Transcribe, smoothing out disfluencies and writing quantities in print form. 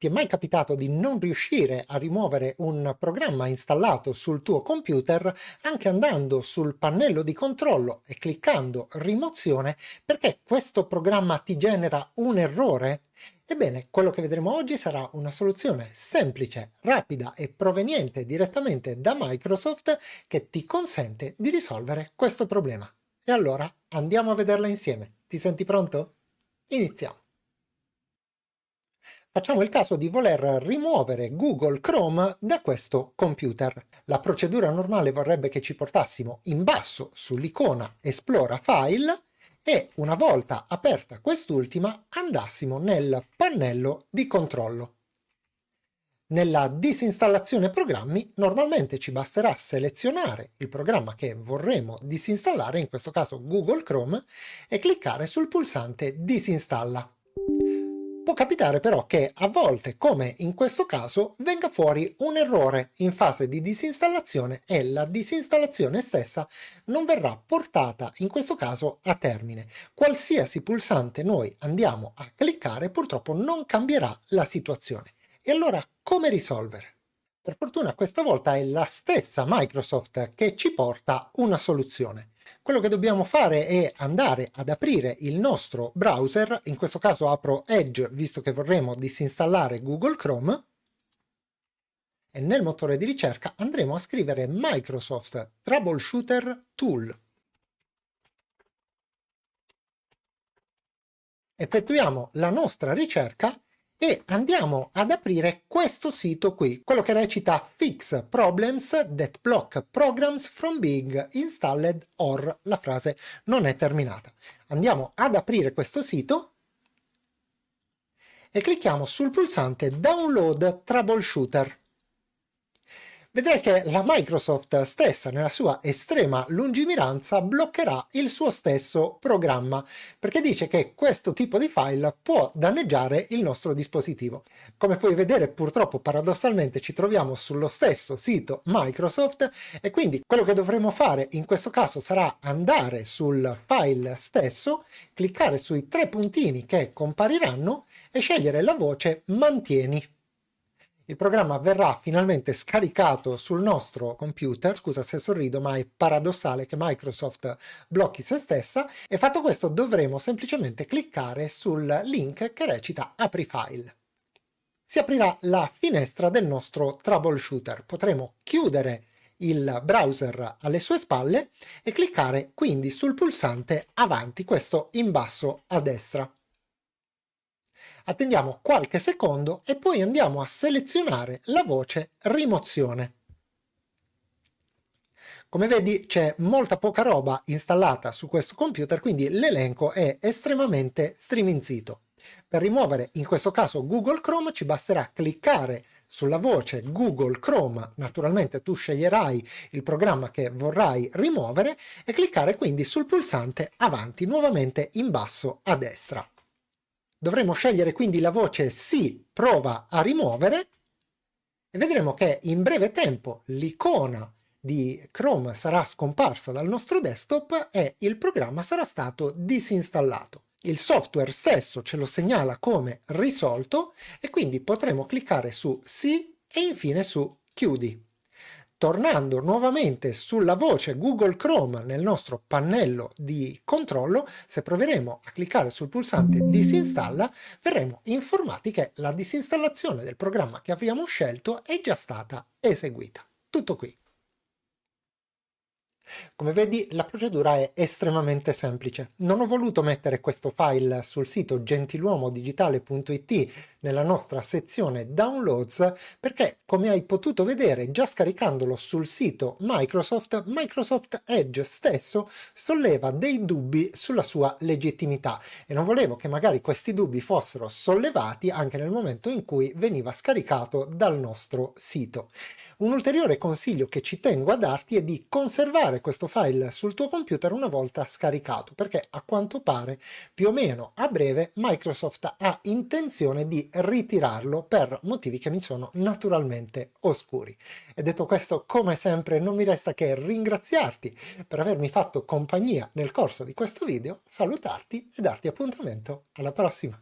ti è mai capitato di non riuscire a rimuovere un programma installato sul tuo computer anche andando sul pannello di controllo e cliccando rimozione perché questo programma ti genera un errore? Ebbene, quello che vedremo oggi sarà una soluzione semplice, rapida e proveniente direttamente da Microsoft che ti consente di risolvere questo problema. E allora andiamo a vederla insieme. Ti senti pronto? Iniziamo. Facciamo il caso di voler rimuovere Google Chrome da questo computer. La procedura normale vorrebbe che ci portassimo in basso sull'icona Esplora File e una volta aperta quest'ultima andassimo nel pannello di controllo. Nella disinstallazione programmi normalmente ci basterà selezionare il programma che vorremmo disinstallare, in questo caso Google Chrome, e cliccare sul pulsante Disinstalla. Può capitare però che a volte, come in questo caso, venga fuori un errore in fase di disinstallazione e la disinstallazione stessa non verrà portata in questo caso a termine. Qualsiasi pulsante noi andiamo a cliccare purtroppo non cambierà la situazione. E allora come risolvere? Per fortuna questa volta è la stessa Microsoft che ci porta una soluzione. Quello che dobbiamo fare è andare ad aprire il nostro browser, in questo caso apro Edge visto che vorremmo disinstallare Google Chrome, e nel motore di ricerca andremo a scrivere Microsoft Troubleshooter Tool. Effettuiamo la nostra ricerca e andiamo ad aprire questo sito qui, quello che recita Fix Problems that block programs from being installed or la frase non è terminata. Andiamo ad aprire questo sito e clicchiamo sul pulsante Download Troubleshooter. Vedrai che la Microsoft stessa, nella sua estrema lungimiranza, bloccherà il suo stesso programma, perché dice che questo tipo di file può danneggiare il nostro dispositivo. Come puoi vedere, purtroppo, paradossalmente, ci troviamo sullo stesso sito Microsoft e quindi quello che dovremo fare in questo caso sarà andare sul file stesso, cliccare sui tre puntini che compariranno e scegliere la voce Mantieni. Il programma verrà finalmente scaricato sul nostro computer. Scusa se sorrido, ma è paradossale che Microsoft blocchi se stessa, e fatto questo dovremo semplicemente cliccare sul link che recita Apri file. Si aprirà la finestra del nostro troubleshooter. Potremo chiudere il browser alle sue spalle e cliccare quindi sul pulsante Avanti, questo in basso a destra. Attendiamo qualche secondo e poi andiamo a selezionare la voce Rimozione. Come vedi c'è molta poca roba installata su questo computer, quindi l'elenco è estremamente striminzito. Per rimuovere in questo caso Google Chrome ci basterà cliccare sulla voce Google Chrome, naturalmente tu sceglierai il programma che vorrai rimuovere e cliccare quindi sul pulsante Avanti, nuovamente in basso a destra. Dovremo scegliere quindi la voce Sì, prova a rimuovere e vedremo che in breve tempo l'icona di Chrome sarà scomparsa dal nostro desktop e il programma sarà stato disinstallato. Il software stesso ce lo segnala come risolto e quindi potremo cliccare su Sì e infine su Chiudi. Tornando nuovamente sulla voce Google Chrome nel nostro pannello di controllo, se proveremo a cliccare sul pulsante Disinstalla, verremo informati che la disinstallazione del programma che abbiamo scelto è già stata eseguita. Tutto qui. Come vedi, la procedura è estremamente semplice. Non ho voluto mettere questo file sul sito gentiluomodigitale.it nella nostra sezione Downloads perché, come hai potuto vedere già scaricandolo sul sito Microsoft Edge stesso solleva dei dubbi sulla sua legittimità e non volevo che magari questi dubbi fossero sollevati anche nel momento in cui veniva scaricato dal nostro sito. Un ulteriore consiglio che ci tengo a darti è di conservare questo file sul tuo computer una volta scaricato, perché a quanto pare più o meno a breve Microsoft ha intenzione di ritirarlo per motivi che mi sono naturalmente oscuri. E detto questo, come sempre non mi resta che ringraziarti per avermi fatto compagnia nel corso di questo video, salutarti e darti appuntamento alla prossima.